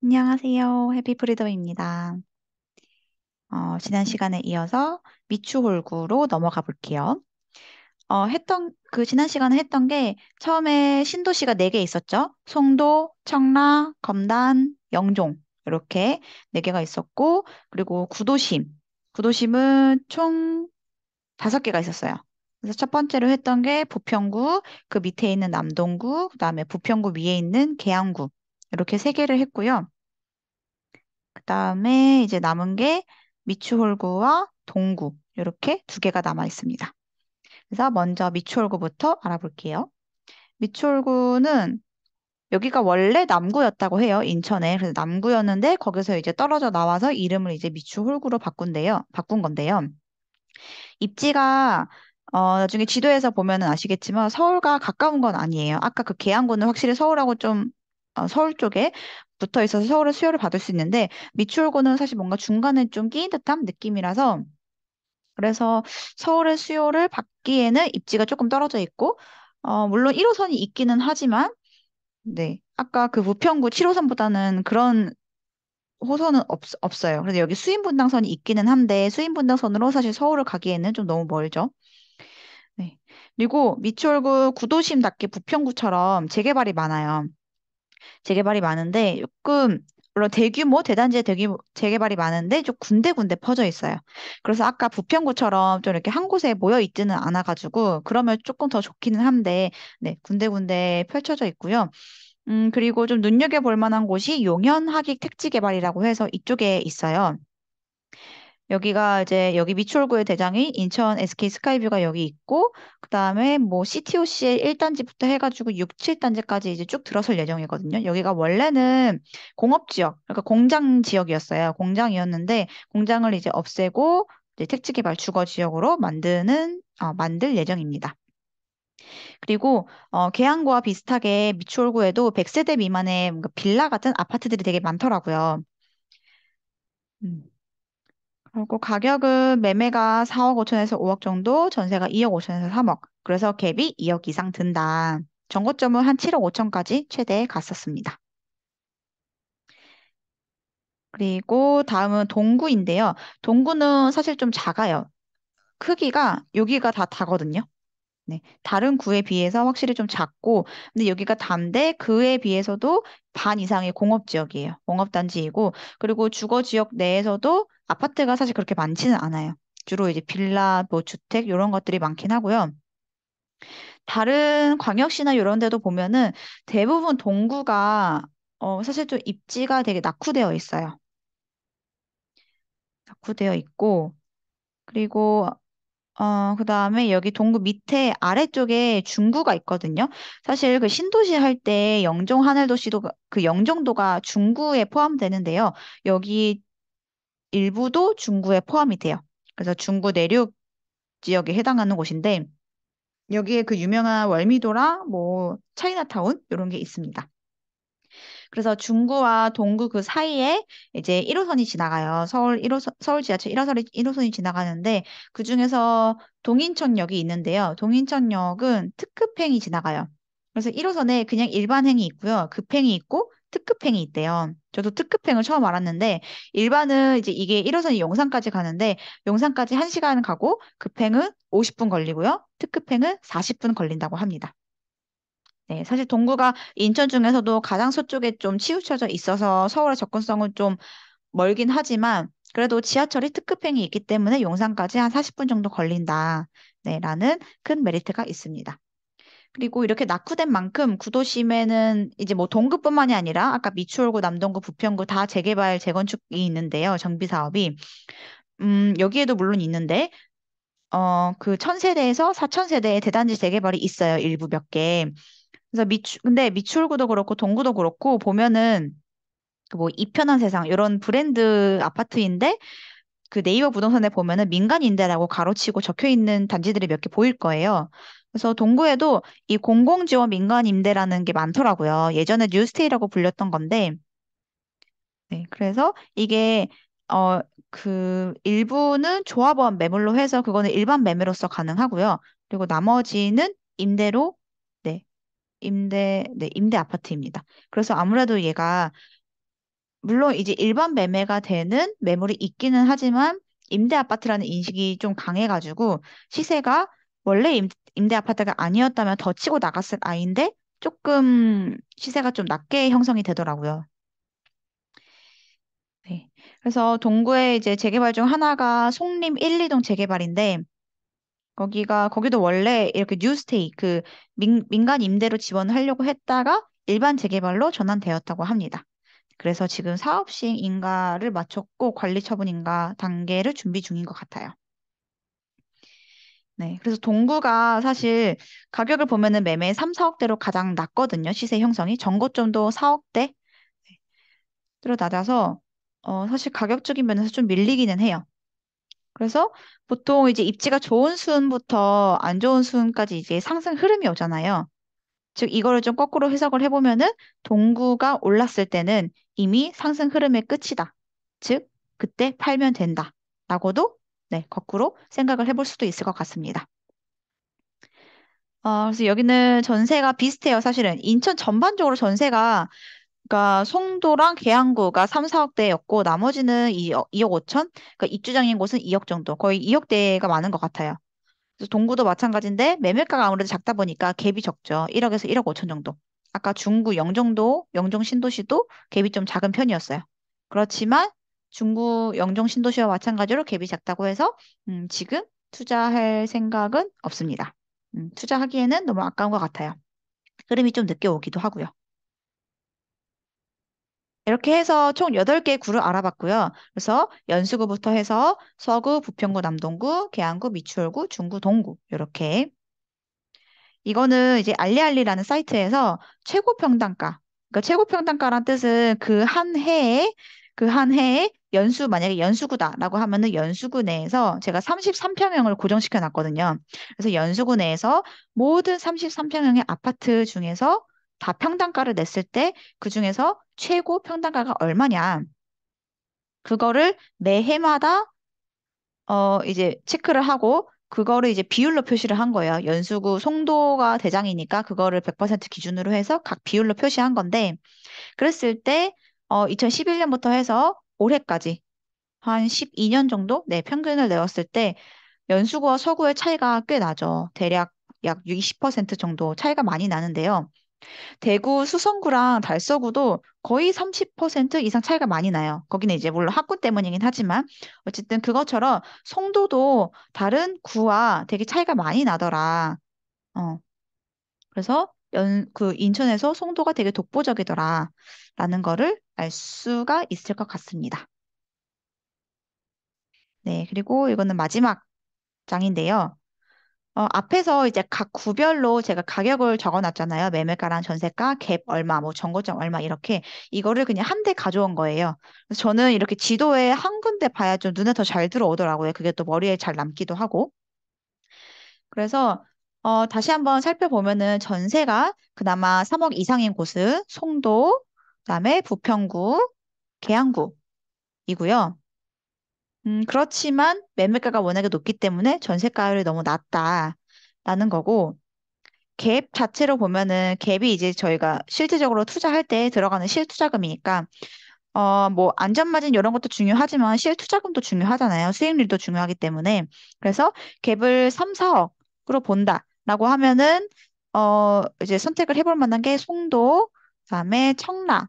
안녕하세요. 해피프리덤입니다. 지난 시간에 이어서 미추홀구로 넘어가 볼게요. 지난 시간에 했던 게 처음에 신도시가 4개 있었죠. 송도, 청라, 검단, 영종. 이렇게 4개가 있었고, 그리고 구도심. 구도심은 총 5개가 있었어요. 그래서 첫 번째로 했던 게 부평구, 그 밑에 있는 남동구, 그다음에 부평구 위에 있는 계양구. 이렇게 3개를 했고요. 그다음에 이제 남은 게 미추홀구와 동구 이렇게 2개가 남아 있습니다. 그래서 먼저 미추홀구부터 알아볼게요. 미추홀구는 여기가 원래 남구였다고 해요. 인천에. 그래서 남구였는데 거기서 이제 떨어져 나와서 이름을 이제 미추홀구로 바꾼 건데요. 입지가 나중에 지도에서 보면은 아시겠지만 서울과 가까운 건 아니에요. 아까 그 계양구는 확실히 서울하고 좀 서울 쪽에 붙어 있어서 서울의 수요를 받을 수 있는데 미추홀구는 사실 뭔가 중간에 좀 끼인 듯한 느낌이라서 그래서 서울의 수요를 받기에는 입지가 조금 떨어져 있고 물론 1호선이 있기는 하지만 네. 아까 그 부평구 7호선보다는 그런 호선은 없어요. 그래서 여기 수인분당선이 있기는 한데 수인분당선으로 사실 서울을 가기에는 좀 너무 멀죠. 네. 그리고 미추홀구 구도심답게 부평구처럼 재개발이 많아요. 재개발이 많은데 조금 물론 대규모 대단지의 대규모 재개발이 많은데 좀 군데군데 퍼져 있어요. 그래서 아까 부평구처럼 좀 이렇게 한 곳에 모여 있지는 않아가지고 그러면 조금 더 좋기는 한데 네 군데군데 펼쳐져 있고요. 그리고 좀 눈여겨볼 만한 곳이 용현하객 택지 개발이라고 해서 이쪽에 있어요. 여기가 이제 여기 미추홀구의 대장이 인천 SK 스카이뷰가 여기 있고 그다음에 뭐 CTOCL 1단지부터 해가지고 6, 7단지까지 이제 쭉 들어설 예정이거든요. 여기가 원래는 공업 지역, 그러니까 공장 지역이었어요. 공장이었는데 공장을 이제 없애고 이제 택지 개발 주거 지역으로 만들 예정입니다. 그리고 계양구와 비슷하게 미추홀구에도 100세대 미만의 뭔가 빌라 같은 아파트들이 되게 많더라고요. 음. 그리고 가격은 매매가 4억 5천에서 5억 정도, 전세가 2억 5천에서 3억. 그래서 갭이 2억 이상 든다. 정고점은 한 7억 5천까지 최대 갔었습니다. 그리고 다음은 동구인데요. 동구는 사실 좀 작아요. 크기가 여기가 다 다거든요. 네. 다른 구에 비해서 확실히 좀 작고, 근데 여기가 단데 그에 비해서도 반 이상의 공업 지역이에요. 공업 단지이고, 그리고 주거 지역 내에서도 아파트가 사실 그렇게 많지는 않아요. 주로 이제 빌라, 뭐 주택 이런 것들이 많긴 하고요. 다른 광역시나 이런 데도 보면은 대부분 동구가 사실 좀 입지가 되게 낙후되어 있어요. 낙후되어 있고, 그리고 그다음에 여기 동구 밑에 아래쪽에 중구가 있거든요. 사실 그 신도시 할 때 영종 하늘도시도 그 영종도가 중구에 포함되는데요. 여기 일부도 중구에 포함이 돼요. 그래서 중구 내륙 지역에 해당하는 곳인데 여기에 그 유명한 월미도랑 뭐 차이나타운 이런 게 있습니다. 그래서 중구와 동구 그 사이에 이제 1호선이 지나가요. 서울 지하철 1호선이 지나가는데 그중에서 동인천역이 있는데요. 동인천역은 특급행이 지나가요. 그래서 1호선에 그냥 일반행이 있고요. 급행이 있고 특급행이 있대요. 저도 특급행을 처음 알았는데 일반은 이제 이게 1호선이 용산까지 가는데 용산까지 1시간 가고 급행은 50분 걸리고요. 특급행은 40분 걸린다고 합니다. 네, 사실 동구가 인천 중에서도 가장 서쪽에 좀 치우쳐져 있어서 서울의 접근성은 좀 멀긴 하지만 그래도 지하철이 특급행이 있기 때문에 용산까지 한 40분 정도 걸린다. 네, 라는 큰 메리트가 있습니다. 그리고 이렇게 낙후된 만큼 구도심에는 이제 뭐 동구뿐만이 아니라 아까 미추홀구, 남동구, 부평구 다 재개발, 재건축이 있는데요. 정비 사업이. 여기에도 물론 있는데 그 1000세대에서 4000세대의 대단지 재개발이 있어요. 일부 몇 개. 그래서 근데 미추홀구도 그렇고 동구도 그렇고 보면은 그뭐 이편한 세상 이런 브랜드 아파트인데 그 네이버 부동산에 보면은 민간 임대라고 가로치고 적혀 있는 단지들이 몇 개 보일 거예요. 그래서 동구에도 이 공공지원 민간 임대라는 게 많더라고요. 예전에 뉴스테이라고 불렸던 건데, 네, 그래서 이게 그 일부는 조합원 매물로 해서 그거는 일반 매매로서 가능하고요. 그리고 나머지는 임대로 네, 임대 아파트입니다. 그래서 아무래도 얘가 물론 이제 일반 매매가 되는 매물이 있기는 하지만 임대 아파트라는 인식이 좀 강해가지고 시세가 원래 임대 아파트가 아니었다면 더 치고 나갔을 아이인데 조금 시세가 좀 낮게 형성이 되더라고요. 네. 그래서 동구에 이제 재개발 중 하나가 송림 1, 2동 재개발인데 거기도 원래 이렇게 뉴스테이 그 민간 임대로 지원하려고 했다가 일반 재개발로 전환되었다고 합니다. 그래서 지금 사업 시행 인가를 마쳤고 관리 처분 인가 단계를 준비 중인 것 같아요. 네. 그래서 동구가 사실 가격을 보면은 매매 3, 4억대로 가장 낮거든요. 시세 형성이. 전고점도 4억대로 낮아서 사실 가격적인 면에서 좀 밀리기는 해요. 그래서 보통 이제 입지가 좋은 수은부터 안 좋은 수은까지 이제 상승 흐름이 오잖아요. 즉, 이거를 좀 거꾸로 해석을 해보면은 동구가 올랐을 때는 이미 상승 흐름의 끝이다. 즉, 그때 팔면 된다. 라고도 네, 거꾸로 생각을 해볼 수도 있을 것 같습니다. 그래서 여기는 전세가 비슷해요, 사실은. 인천 전반적으로 전세가, 그러니까 송도랑 계양구가 3, 4억대였고, 나머지는 2억 5천? 그러니까 입주장인 곳은 2억 정도. 거의 2억대가 많은 것 같아요. 그래서 동구도 마찬가지인데 매매가가 아무래도 작다 보니까 갭이 적죠. 1억에서 1억 5천 정도. 아까 중구 영종도, 영종 신도시도 갭이 좀 작은 편이었어요. 그렇지만 중구 영종 신도시와 마찬가지로 갭이 작다고 해서 지금 투자할 생각은 없습니다. 투자하기에는 너무 아까운 것 같아요. 흐름이 좀 늦게 오기도 하고요. 이렇게 해서 총 8개의 구를 알아봤고요. 그래서 연수구부터 해서 서구, 부평구, 남동구, 계양구, 미추홀구, 중구, 동구 이렇게 이거는 이제 알리알리라는 사이트에서 최고 평단가. 그러니까 최고 평단가란 뜻은 그 한 해에 만약에 연수구다라고 하면은 연수구 내에서 제가 33평형을 고정시켜 놨거든요. 그래서 연수구 내에서 모든 33평형의 아파트 중에서 다 평단가를 냈을 때 그중에서 최고 평단가가 얼마냐. 그거를 매해마다 이제 체크를 하고, 그거를 이제 비율로 표시를 한 거예요. 연수구 송도가 대장이니까 그거를 100% 기준으로 해서 각 비율로 표시한 건데, 그랬을 때, 2011년부터 해서 올해까지 한 12년 정도? 네, 평균을 내었을 때, 연수구와 서구의 차이가 꽤 나죠. 대략 약 20% 정도 차이가 많이 나는데요. 대구 수성구랑 달서구도 거의 30% 이상 차이가 많이 나요. 거기는 이제 물론 학군 때문이긴 하지만 어쨌든 그것처럼 송도도 다른 구와 되게 차이가 많이 나더라. 어, 그래서 그 인천에서 송도가 되게 독보적이더라. 라는 거를 알 수가 있을 것 같습니다. 네, 그리고 이거는 마지막 장인데요. 앞에서 이제 각 구별로 제가 가격을 적어놨잖아요. 매매가랑 전세가, 갭 얼마, 뭐 정거점 얼마 이렇게 이거를 그냥 한 대 가져온 거예요. 그래서 저는 이렇게 지도에 한 군데 봐야 좀 눈에 더 잘 들어오더라고요. 그게 또 머리에 잘 남기도 하고. 그래서 다시 한번 살펴보면은 전세가 그나마 3억 이상인 곳은 송도, 그다음에 부평구, 계양구이고요. 그렇지만 매매가가 워낙에 높기 때문에 전세가율이 너무 낮다라는 거고. 갭 자체로 보면은 갭이 이제 저희가 실질적으로 투자할 때 들어가는 실투자금이니까 뭐 안전마진 이런 것도 중요하지만 실투자금도 중요하잖아요. 수익률도 중요하기 때문에 그래서 갭을 3, 4억으로 본다라고 하면은 이제 선택을 해볼 만한 게 송도, 그다음에 청라,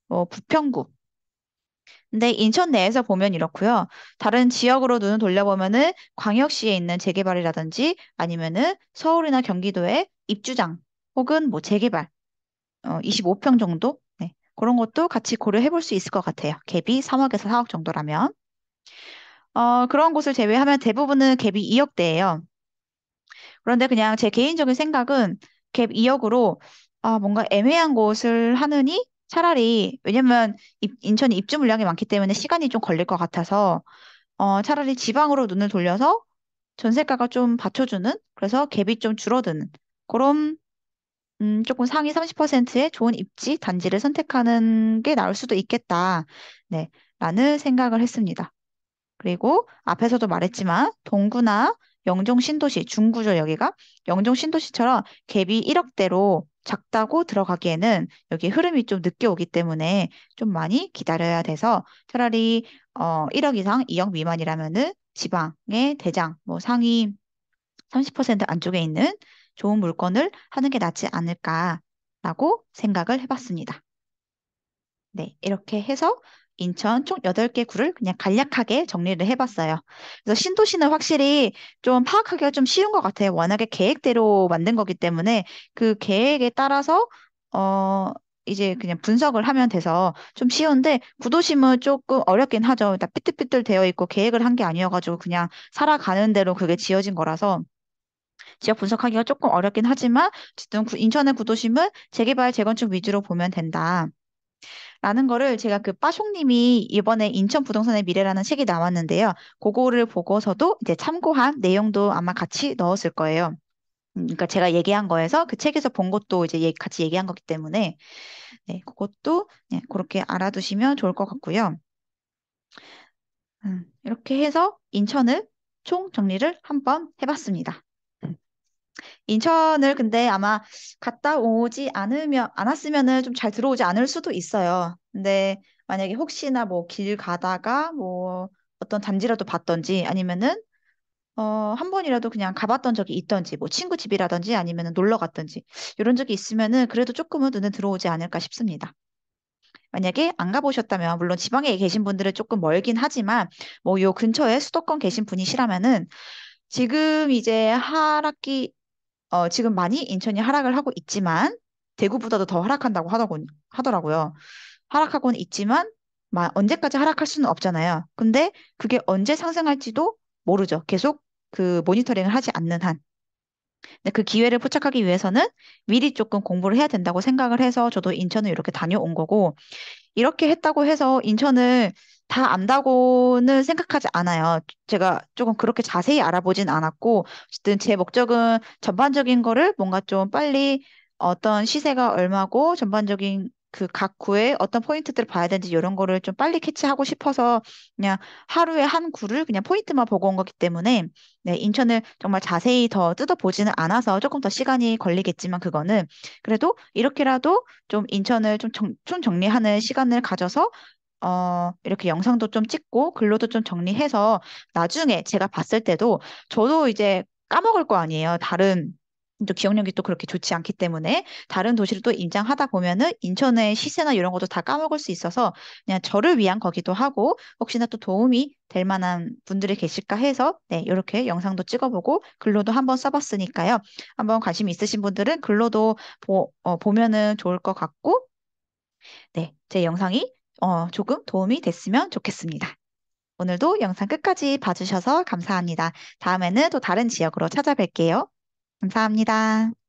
뭐 부평구. 근데 인천 내에서 보면 이렇고요. 다른 지역으로 눈을 돌려보면은 광역시에 있는 재개발이라든지 아니면은 서울이나 경기도의 입주장 혹은 뭐 재개발 25평 정도? 네. 그런 것도 같이 고려해 볼 수 있을 것 같아요. 갭이 3억에서 4억 정도라면. 그런 곳을 제외하면 대부분은 갭이 2억대예요. 그런데 그냥 제 개인적인 생각은 갭 2억으로 뭔가 애매한 곳을 하느니 차라리 왜냐면 인천이 입주 물량이 많기 때문에 시간이 좀 걸릴 것 같아서 차라리 지방으로 눈을 돌려서 전세가가 좀 받쳐주는 그래서 갭이 좀 줄어드는 그런 조금 상위 30%의 좋은 입지 단지를 선택하는 게 나을 수도 있겠다. 네, 라는 생각을 했습니다. 그리고 앞에서도 말했지만 동구나 영종 신도시, 중구죠 여기가 영종 신도시처럼 갭이 1억대로 작다고 들어가기에는 여기 흐름이 좀 늦게 오기 때문에 좀 많이 기다려야 돼서 차라리 1억 이상, 2억 미만이라면은 지방의 대장, 뭐 상위 30% 안쪽에 있는 좋은 물건을 하는 게 낫지 않을까라고 생각을 해봤습니다. 네, 이렇게 해서 인천 총 8개 구를 그냥 간략하게 정리를 해봤어요. 그래서 신도시는 확실히 좀 파악하기가 좀 쉬운 것 같아요. 워낙에 계획대로 만든 거기 때문에 그 계획에 따라서, 어, 이제 그냥 분석을 하면 돼서 좀 쉬운데 구도심은 조금 어렵긴 하죠. 다 삐뚤삐뚤 되어 있고 계획을 한 게 아니어가지고 그냥 살아가는 대로 그게 지어진 거라서 지역 분석하기가 조금 어렵긴 하지만 어쨌든 인천의 구도심은 재개발, 재건축 위주로 보면 된다. 라는 거를 제가 그 빠숑님이 이번에 인천 부동산의 미래라는 책이 나왔는데요. 그거를 보고서도 이제 참고한 내용도 아마 같이 넣었을 거예요. 그러니까 제가 얘기한 거에서 그 책에서 본 것도 이제 같이 얘기한 거기 때문에 네, 그것도 네, 그렇게 알아두시면 좋을 것 같고요. 이렇게 해서 인천을 총 정리를 한번 해봤습니다. 인천을 근데 아마 갔다 오지 않았으면은 좀 잘 들어오지 않을 수도 있어요. 근데 만약에 혹시나 뭐 길 가다가 뭐 어떤 단지라도 봤던지 아니면은 한 번이라도 그냥 가봤던 적이 있던지 뭐 친구 집이라든지 아니면은 놀러 갔던지 이런 적이 있으면은 그래도 조금은 눈에 들어오지 않을까 싶습니다. 만약에 안 가보셨다면 물론 지방에 계신 분들은 조금 멀긴 하지만 뭐 요 근처에 수도권 계신 분이시라면은 지금 이제 지금 많이 인천이 하락을 하고 있지만 대구보다도 더 하락한다고 하더라고요. 하락하고는 있지만 언제까지 하락할 수는 없잖아요. 근데 그게 언제 상승할지도 모르죠. 계속 그 모니터링을 하지 않는 한. 근데 그 기회를 포착하기 위해서는 미리 조금 공부를 해야 된다고 생각을 해서 저도 인천을 이렇게 다녀온 거고 이렇게 했다고 해서 인천을 다 안다고는 생각하지 않아요. 제가 조금 그렇게 자세히 알아보진 않았고, 어쨌든 제 목적은 전반적인 거를 뭔가 좀 빨리 어떤 시세가 얼마고 전반적인 그 각 구에 어떤 포인트들을 봐야 되는지 이런 거를 좀 빨리 캐치하고 싶어서 그냥 하루에 한 구를 그냥 포인트만 보고 온 거기 때문에 네, 인천을 정말 자세히 더 뜯어보지는 않아서 조금 더 시간이 걸리겠지만 그거는 그래도 이렇게라도 좀 인천을 좀 정리하는 시간을 가져서 이렇게 영상도 좀 찍고 글로도 좀 정리해서 나중에 제가 봤을 때도 저도 이제 까먹을 거 아니에요. 또 기억력이 또 그렇게 좋지 않기 때문에 다른 도시를 또 임장하다 보면은 인천의 시세나 이런 것도 다 까먹을 수 있어서 그냥 저를 위한 거기도 하고 혹시나 또 도움이 될 만한 분들이 계실까 해서 네, 이렇게 영상도 찍어보고 글로도 한번 써봤으니까요. 한번 관심 있으신 분들은 글로도 보면은 좋을 것 같고 네, 제 영상이 조금 도움이 됐으면 좋겠습니다. 오늘도 영상 끝까지 봐주셔서 감사합니다. 다음에는 또 다른 지역으로 찾아뵐게요. 감사합니다.